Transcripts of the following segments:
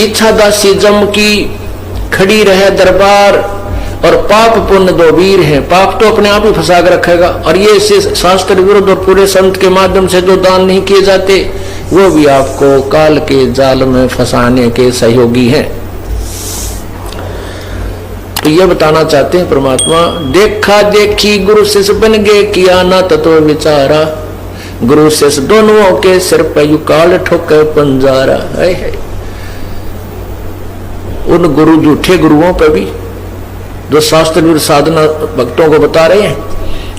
इच्छा दासी जम की खड़ी रहे दरबार, और पाप पुण्य दो वीर हैं। पाप तो अपने आप ही फंसा कर रखेगा, और ये इसे शास्त्र विरुद्ध और पूरे संत के माध्यम से जो दान नहीं किए जाते वो भी आपको काल के जाल में फंसाने के सहयोगी हैं। तो ये बताना चाहते हैं परमात्मा, देखा देखी गुरु शिष्य बन गए, किया ना तत्व विचारा, गुरु शिष्य दोनों के सिर पर युकाल ठोके पंजारा। है उन गुरु झूठे गुरुओं पर भी जो शास्त्र विरुद्ध साधना भक्तों को बता रहे हैं,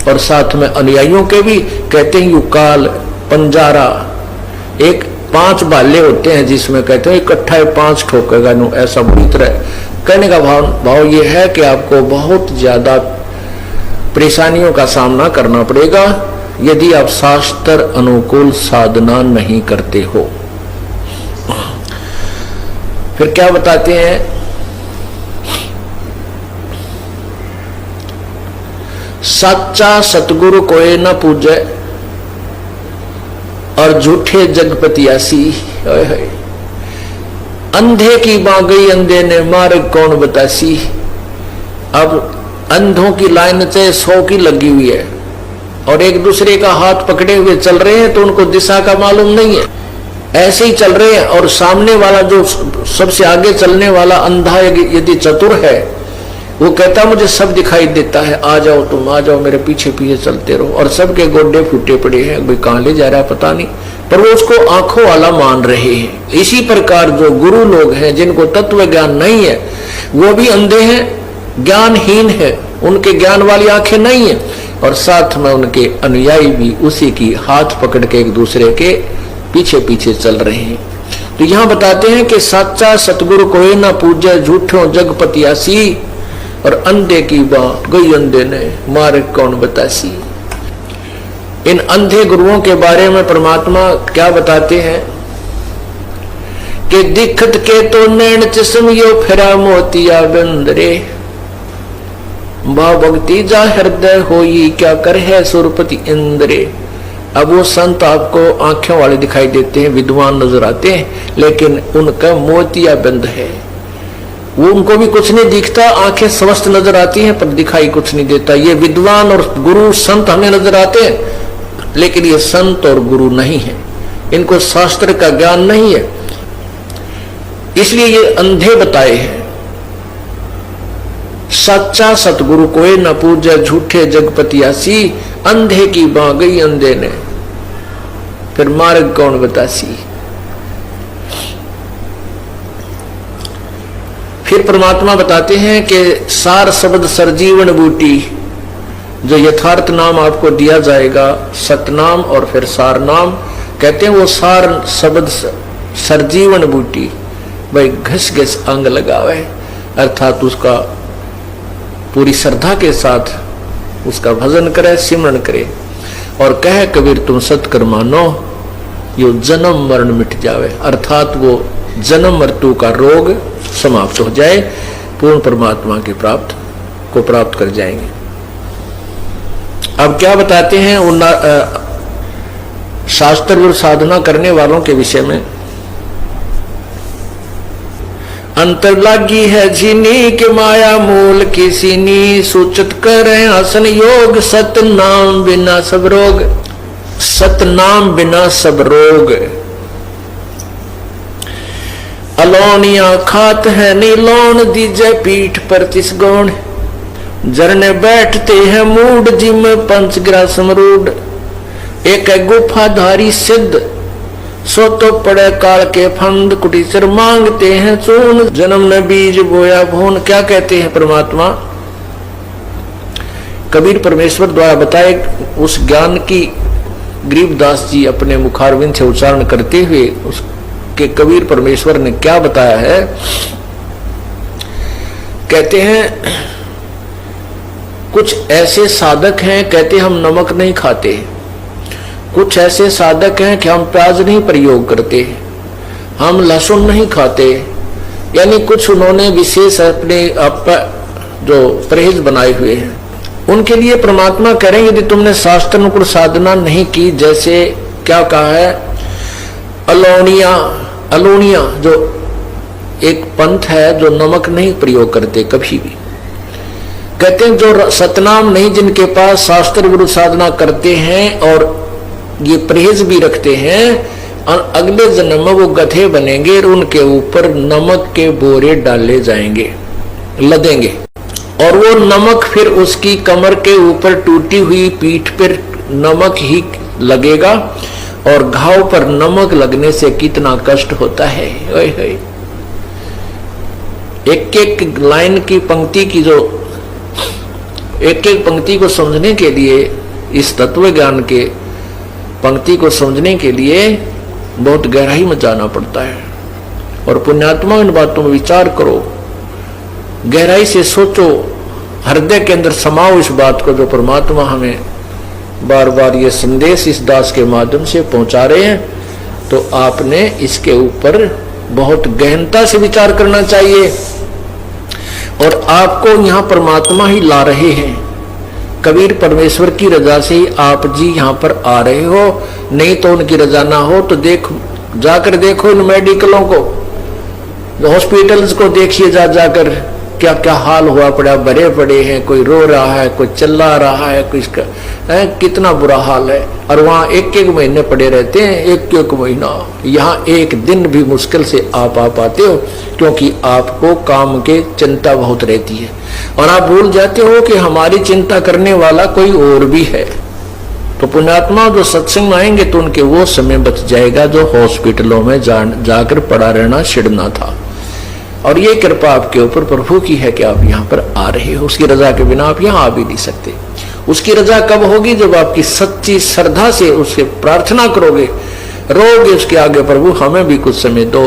और साथ में अनुयायियों के भी कहते हैं युकाल पंजारा। एक 5 भाले होते हैं जिसमें कहते हैं इकट्ठा 5 ठोकेगा नु, ऐसा बुरी तरह कहने का भाव ये है कि आपको बहुत ज्यादा परेशानियों का सामना करना पड़ेगा यदि आप शास्त्र अनुकूल साधना नहीं करते हो। फिर क्या बताते हैं, सच्चा सतगुरु कोई न पूजे, और झूठे जगपतियासी। अंधे की बां गई अंधे ने, मार्ग कौन बतासी। अब अंधों की लाइन से 100 की लगी हुई है, और एक दूसरे का हाथ पकड़े हुए चल रहे हैं, तो उनको दिशा का मालूम नहीं है, ऐसे ही चल रहे हैं। और सामने वाला जो सबसे आगे चलने वाला अंधा यदि चतुर है, वो कहता मुझे सब दिखाई देता है, आ जाओ तुम, आ जाओ, मेरे पीछे पीछे चलते रहो, और सबके गोड्डे फूटे पड़े हैं, भाई कहां ले जा रहा है पता नहीं, पर वो उसको आंखों वाला मान रहे हैं। इसी प्रकार जो गुरु लोग हैं जिनको तत्व ज्ञान नहीं है, वो भी अंधे हैं, ज्ञानहीन है, उनके ज्ञान वाली आंखें नहीं है, और साथ में उनके अनुयायी भी उसी की हाथ पकड़ के एक दूसरे के पीछे पीछे चल रहे हैं। तो यहां बताते हैं कि सच्चा सतगुरु कोई ना पूजे, झूठों जगपतियासी, और अंधे की बां गई अंधे ने, मार्ग कौन बतासी। इन अंधे गुरुओं के बारे में परमात्मा क्या बताते हैं कि दिखत के तो नैन चश्मियो फिरा मोतिया बंदरे, भाव भक्ति जा हृदय होई, क्या कर है सुरपति इंद्रे। अब वो संत आपको आंखों वाले दिखाई देते हैं, विद्वान नजर आते हैं, लेकिन उनका मोतिया बंद है, वो उनको भी कुछ नहीं दिखता, आंखें स्वस्थ नजर आती हैं पर दिखाई कुछ नहीं देता। ये विद्वान और गुरु संत हमें नजर आते हैं, लेकिन ये संत और गुरु नहीं है, इनको शास्त्र का ज्ञान नहीं है, इसलिए ये अंधे बताए हैं। सच्चा सतगुरु कोई न पूजे, झूठे जगपतियासी, अंधे की बां गई अंधे ने, फिर मार्ग कौन बतासी। फिर परमात्मा बताते हैं कि सार शब्द सरजीवन बूटी, जो यथार्थ नाम आपको दिया जाएगा, सतनाम और फिर सार नाम, कहते हैं वो सार शब्द सरजीवन बूटी, भाई घस घस अंग लगावे, अर्थात उसका पूरी श्रद्धा के साथ उसका भजन करे, सिमरन करे, और कहे कबीर तुम सत्कर मानो, यो जन्म मरण मिट जावे, अर्थात वो जन्म मृत्यु का रोग समाप्त हो जाए, पूर्ण परमात्मा के प्राप्त कर जाएंगे। अब क्या बताते हैं उन शास्त्र विरुद्ध साधना करने वालों के विषय में, अंतर लागी है जीनी के माया मूल की सीनी, सूचित करें आसन योग, सत नाम बिना सब रोग, सत नाम बिना सब रोग। अलोनिया खात है नीलोन, दीजे पीठ पर तिस गौण, जरने बैठते हैं मूड जिम पंचग्रा समरूड, एक गुफाधारी सिद्ध, सो तो पड़े काल के फंद, कुटीचर मांगते हैं चून, जन्म ने बीज बोया भून। क्या कहते हैं परमात्मा, कबीर परमेश्वर द्वारा बताए उस ज्ञान की गरीबदास जी अपने मुखारविंद से उच्चारण करते हुए उसके कबीर परमेश्वर ने क्या बताया है, कहते हैं कुछ ऐसे साधक हैं, कहते हम नमक नहीं खाते, कुछ ऐसे साधक हैं कि हम प्याज नहीं प्रयोग करते, हम लहसुन नहीं खाते, यानी कुछ उन्होंने विशेष अपने आप जो परहेज बनाए हुए हैं। उनके लिए परमात्मा कह रहे हैं यदि तुमने शास्त्रानुकूल साधना नहीं की, जैसे क्या कहा है, अलोनिया जो एक पंथ है जो नमक नहीं प्रयोग करते कभी भी। कहते हैं जो सतनाम नहीं जिनके पास शास्त्र विरुद्ध साधना करते हैं और ये परहेज भी रखते हैं, और अगले जन्म में वो गधे बनेंगे और उनके ऊपर नमक के बोरे डाले जाएंगे, लदेंगे, और वो नमक फिर उसकी कमर के ऊपर टूटी हुई पीठ पर नमक ही लगेगा। और घाव पर नमक लगने से कितना कष्ट होता है। एक एक लाइन की पंक्ति की जो एक एक पंक्ति को समझने के लिए, इस तत्व ज्ञान के पंक्ति को समझने के लिए बहुत गहराई में जाना पड़ता है। और पुण्यात्मा इन बातों में विचार करो, गहराई से सोचो, हृदय के अंदर समाओ इस बात को जो परमात्मा हमें बार बार ये संदेश इस दास के माध्यम से पहुंचा रहे हैं। तो आपने इसके ऊपर बहुत गहनता से विचार करना चाहिए। और आपको यहाँ परमात्मा ही ला रहे हैं, कबीर परमेश्वर की रजा से ही आप जी यहाँ पर आ रहे हो, नहीं तो उनकी रजा ना हो तो जाकर देखो इन मेडिकलों को, हॉस्पिटल्स को देखिए, जाकर क्या क्या हाल हुआ पड़ा, भरे पड़े हैं, कोई रो रहा है, कोई चिल्ला रहा है, कोई इसका है, कितना बुरा हाल है। और वहाँ एक एक महीने पड़े रहते हैं, एक एक महीना। यहाँ एक दिन भी मुश्किल से आप आ पाते हो, क्योंकि आपको काम के चिंता बहुत रहती है और आप भूल जाते हो कि हमारी चिंता करने वाला कोई और भी है। तो पुण्यात्मा जो सत्संग में आएंगे तो उनके वो समय बच जाएगा जो हॉस्पिटलों में जाकर पड़ा रहना छिड़ना था। और ये कृपा आपके ऊपर प्रभु की है कि आप यहाँ पर आ रहे हो। उसकी रजा के बिना आप यहाँ आ भी नहीं सकते। उसकी रजा कब होगी? जब आपकी सच्ची श्रद्धा से उससे प्रार्थना करोगे, रोगे उसके आगे, प्रभु हमें भी कुछ समय दो,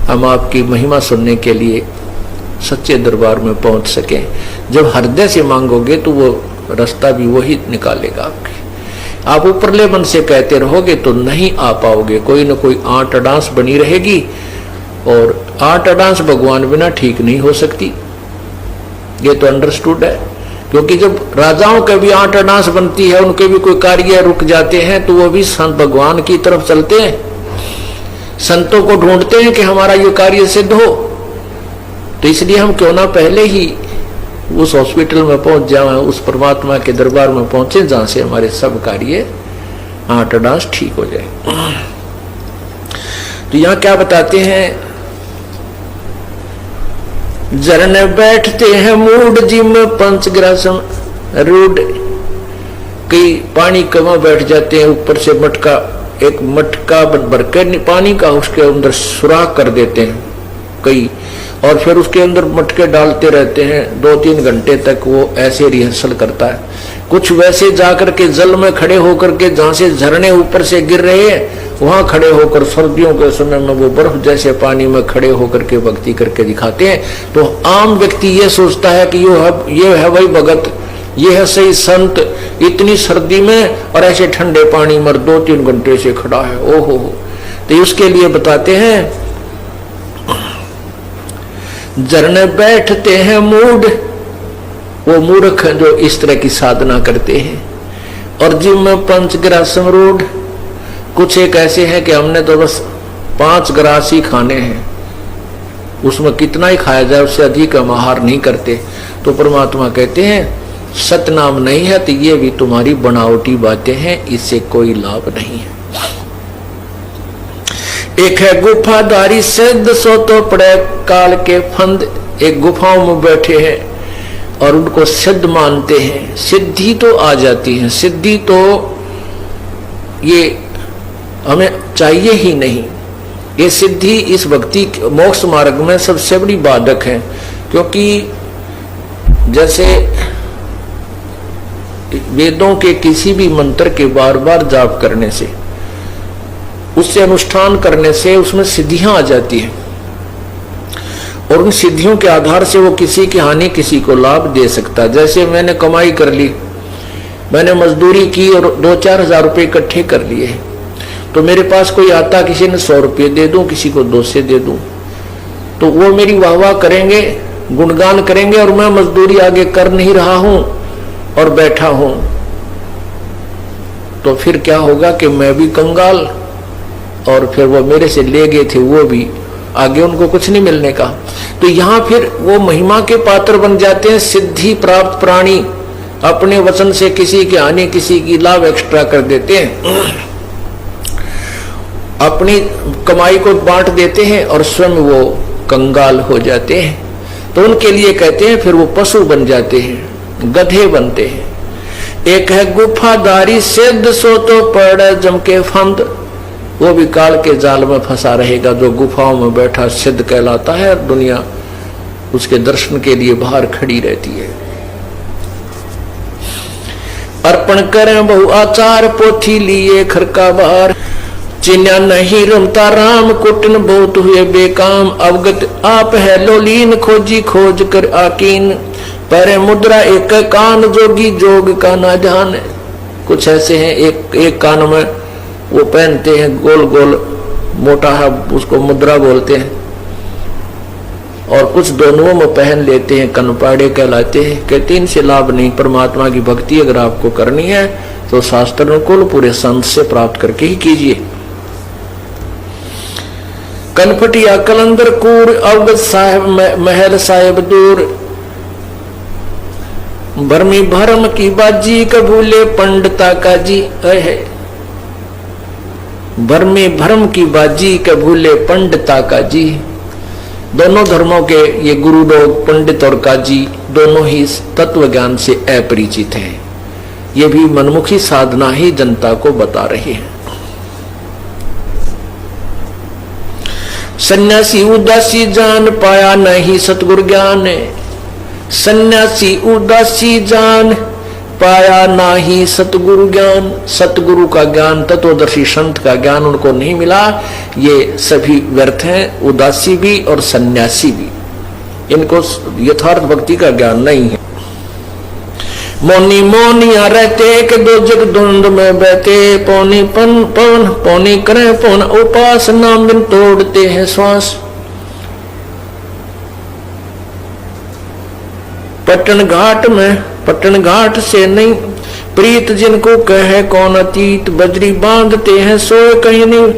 हम आपकी महिमा सुनने के लिए सच्चे दरबार में पहुंच सके। जब हृदय से मांगोगे तो वो रास्ता भी वही निकालेगा आपके। आप ऊपरले मन से कहते रहोगे तो नहीं आ पाओगे, कोई ना कोई आंट अडांस बनी रहेगी। और आंट अडांस भगवान बिना ठीक नहीं हो सकती, ये तो अंडरस्टूड है। क्योंकि जब राजाओं के भी आंट अडांस बनती है, उनके भी कोई कार्य रुक जाते हैं, तो वो भी संत भगवान की तरफ चलते हैं, संतों को ढूंढते हैं कि हमारा ये कार्य सिद्ध हो। तो इसलिए हम क्यों ना पहले ही उस हॉस्पिटल में पहुंच जाए, उस परमात्मा के दरबार में पहुंचे जहां से हमारे सब कार्य आंट अडांस ठीक हो जाए। तो यहां क्या बताते हैं, झरने बैठते हैं मूड जिम पंचग्रासम रूड। कई पानी कमा बैठ जाते हैं, ऊपर से मटका, एक मटका भर के पानी का उसके अंदर सुराख कर देते हैं कई, और फिर उसके अंदर मटके डालते रहते हैं 2-3 घंटे तक। वो ऐसे रिहर्सल करता है। कुछ वैसे जाकर के जल में खड़े होकर के, जहां से झरने ऊपर से गिर रहे हैं, वहां खड़े होकर सर्दियों के समय में वो बर्फ जैसे पानी में खड़े होकर के भक्ति करके दिखाते हैं। तो आम व्यक्ति ये सोचता है कि ये है वही भगत, ये है सही संत, इतनी सर्दी में और ऐसे ठंडे पानी में 2-3 घंटे से खड़ा है, ओहो। तो उसके लिए बताते हैं, झरने बैठते हैं मूड, वो मूर्ख जो इस तरह की साधना करते हैं। और जिम में पंचग्रासम रूड, कुछ एक ऐसे हैं कि हमने तो बस 5 ग्रास ही खाने हैं, उसमें कितना ही खाया जाए उससे अधिक हम आहार नहीं करते। तो परमात्मा कहते हैं सतनाम नहीं है तो ये भी तुम्हारी बनावटी बातें हैं, इससे कोई लाभ नहीं है। एक है गुफादारी सिद्ध, सो तो पड़े काल के फंद। एक गुफाओं में बैठे हैं और उनको सिद्ध मानते हैं, सिद्धि तो आ जाती है, सिद्धि तो ये हमें चाहिए ही नहीं। ये सिद्धि इस भक्ति मोक्ष मार्ग में सबसे बड़ी बाधक है। क्योंकि जैसे वेदों के किसी भी मंत्र के बार बार जाप करने से, उससे अनुष्ठान करने से उसमें सिद्धियां आ जाती हैं, और उन सिद्धियों के आधार से वो किसी की हानि किसी को लाभ दे सकता है। जैसे मैंने कमाई कर ली, मैंने मजदूरी की और 2-4 हजार रुपये इकट्ठे कर लिए, तो मेरे पास कोई आता, किसी ने 100 रुपये दे दूं, किसी को 200 दे दूं, तो वो मेरी वाह वाह करेंगे, गुणगान करेंगे, और मैं मजदूरी आगे कर नहीं रहा हूं और बैठा हूं। तो फिर क्या होगा कि मैं भी कंगाल, और फिर वो मेरे से ले गए थे वो भी आगे उनको कुछ नहीं मिलने का। तो यहाँ फिर वो महिमा के पात्र बन जाते हैं। सिद्धि प्राप्त प्राणी अपने वचन से किसी की हानि किसी की लाभ एक्स्ट्रा कर देते हैं, अपनी कमाई को बांट देते हैं और स्वयं वो कंगाल हो जाते हैं। तो उनके लिए कहते हैं फिर वो पशु बन जाते हैं, गधे बनते हैं। एक है गुफादारी सिद्ध सो तो पड़ जम के फंद, वो भी काल के जाल में फंसा रहेगा। जो गुफाओं में बैठा सिद्ध कहलाता है, दुनिया उसके दर्शन के लिए बाहर खड़ी रहती है। अर्पण करें बहु आचार पोथी लिए खरका बार, चिन्या नहीं रमता राम कुटन बहुत हुए बेकाम। अवगत आप है लोलीन खोजी खोज कर आकीन, पर मुद्रा एक कान जोगी जोग का ना जान। कुछ ऐसे हैं एक कान में वो पहनते हैं गोल गोल मोटा है, उसको मुद्रा बोलते हैं, और कुछ दोनों में पहन लेते हैं, कनपाड़े कहलाते हैं। कहते इनसे लाभ नहीं। परमात्मा की भक्ति अगर आपको करनी है तो शास्त्र अनुकूल पूरे संत से प्राप्त करके ही कीजिए। कनफटिया कलंदर कूर अवगत साहेब महल साहेब दूर, भरमी भरम की बाजी कबूले पंडिता का जी है। भरमी भरम की बाजी कबूले पंडिता का जी। दोनों धर्मों के ये गुरु लोग पंडित और काजी दोनों ही तत्व ज्ञान से अपरिचित हैं। ये भी मनमुखी साधना ही जनता को बता रहे हैं। सन्यासी उदासी जान पाया नहीं सतगुरु ज्ञान, सन्यासी उदासी जान पाया नाही सतगुरु ज्ञान। सतगुरु का ज्ञान, तत्वदर्शी संत का ज्ञान उनको नहीं मिला। ये सभी व्यर्थ हैं, उदासी भी और सन्यासी भी। इनको यथार्थ भक्ति का ज्ञान नहीं है। मौनी मौनिया रहते के दो जग धुंध में बहते, पौनी पन पवन पौनी करें पौन उपास नाम बिन तोड़ते हैं श्वास। पटन घाट से नहीं प्रीत जिनको कहे कौन अतीत, बजरी बांधते हैं सोए कहीं नहीं,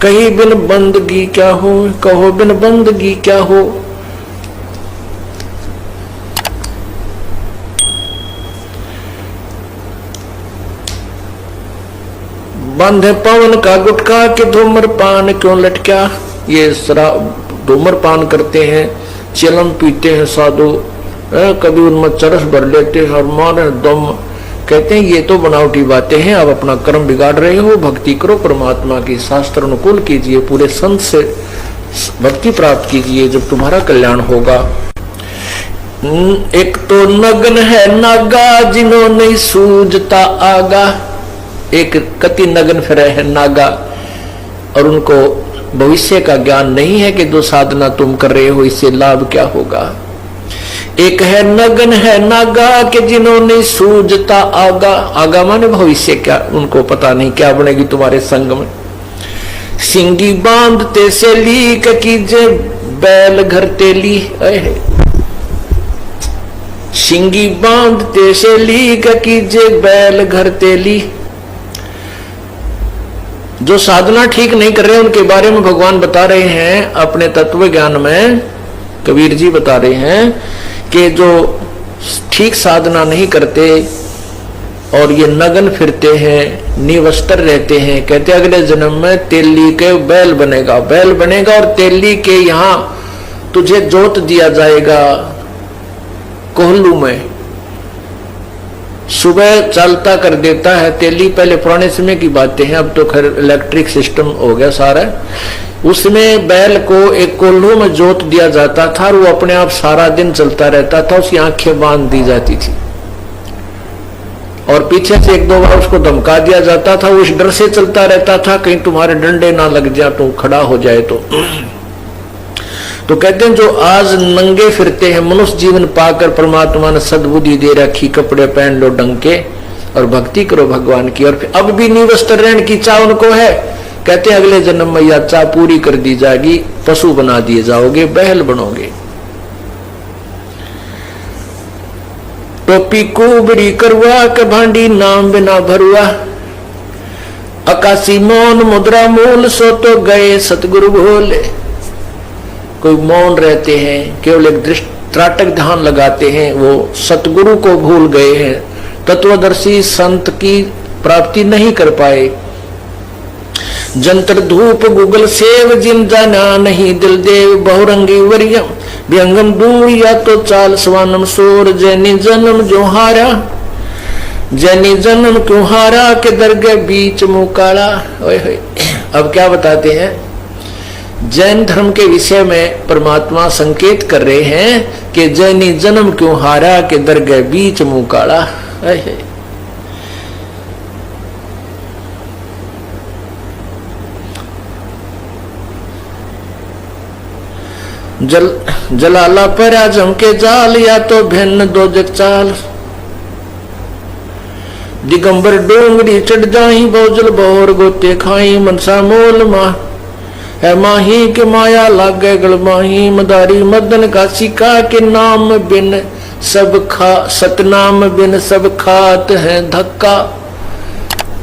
कहीं बिन बंदगी क्या हो, कहो बिन बंदगी क्या हो। बंधे पवन का गुटका के धूम्रपान क्यों लटका। ये धूम्रपान करते हैं, चिलम पीते हैं साधु, कभी उनमें चरस भर लेते हैं और मारे दम। कहते हैं ये तो बनावटी बातें हैं, आप अपना कर्म बिगाड़ रहे हो। भक्ति करो, परमात्मा की शास्त्र अनुकूल कीजिए, पूरे संत से भक्ति प्राप्त कीजिए, जब तुम्हारा कल्याण होगा। एक तो नग्न है नागा जिन्होंने सूझता आगा। एक कति नग्न फिर है नागा और उनको भविष्य का ज्ञान नहीं है कि जो साधना तुम कर रहे हो इससे लाभ क्या होगा। एक है नगन है नागा के जिन्होंने सूझता आगा। आगा माने भविष्य, क्या उनको पता नहीं क्या बनेगी तुम्हारे संग में। सिंगी बांधते से ली कीजे बैल घर तेली, सिंगी बांधते से ली कीजे बैल घर तेली। जो साधना ठीक नहीं कर रहे उनके बारे में भगवान बता रहे हैं अपने तत्व ज्ञान में। कबीर जी बता रहे हैं कि जो ठीक साधना नहीं करते और ये नगन फिरते हैं, निवस्त्र रहते हैं, कहते अगले जन्म में तेली के बैल बनेगा। बैल बनेगा और तेली के यहाँ तुझे जोत दिया जाएगा कोहलू में। सुबह चलता कर देता है तेली। पहले पुराने समय की बातें हैं, अब तो खैर इलेक्ट्रिक सिस्टम हो गया सारा। उसमें बैल को एक कोल्हू में जोत दिया जाता था और वो अपने आप सारा दिन चलता रहता था। उसकी आंखें बांध दी जाती थी और पीछे से एक दो बार उसको धमका दिया जाता था। वो इस डर से चलता रहता था कहीं तुम्हारे डंडे ना लग जाए, तो खड़ा हो जाए। तो कहते हैं जो आज नंगे फिरते हैं, मनुष्य जीवन पाकर परमात्मा ने सद्बुद्धि दे रखी, कपड़े पहन लो ढंग के और भक्ति करो भगवान की। और अब भी निवस्त्र रहने की चाह उनको है। कहते हैं अगले जन्म में यह चाह पूरी कर दी जाएगी, पशु बना दिए जाओगे, बैल बनोगे। टोपी कुबरी करवा के भांडी नाम बिना भरुआ, आकाशी मौन मुद्रा मूल सो तो गए सतगुरु भोले। कोई मौन रहते हैं, केवल एक दृष्टाटक ध्यान लगाते हैं, वो सतगुरु को भूल गए हैं, तत्वदर्शी संत की प्राप्ति नहीं कर पाए। जंतर धूप गूगल सेव जिन जाना नहीं दिल देव बहुरंगी वरियम व्यंगम दूर या तो चाल स्वानम सोर जैनी जन्म जो हारा जैनी जन्म क्यों हारा के दरगाह बीच मुकाला। अब क्या बताते हैं, जैन धर्म के विषय में परमात्मा संकेत कर रहे हैं कि जैनी जन्म क्यों हारा के दरगाह बीच मुकाला। जलाला पर आजम के जाल या तो भिन्न दो जग चाल दिगंबर डोंगरी चढ़ जाई बोझल बोर गोते खाई मनसा मोल मा है माही के माया लागे गल माही मदारी मदन का सिका के नाम बिन सब खा सतनाम बिन सब खात है धक्का।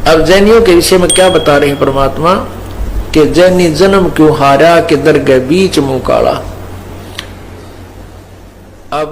अब जैनियों के विषय में क्या बता रहे हैं परमात्मा कि जैनी जन्म क्यों हारा के दरगाह बीच मुंह काला। अब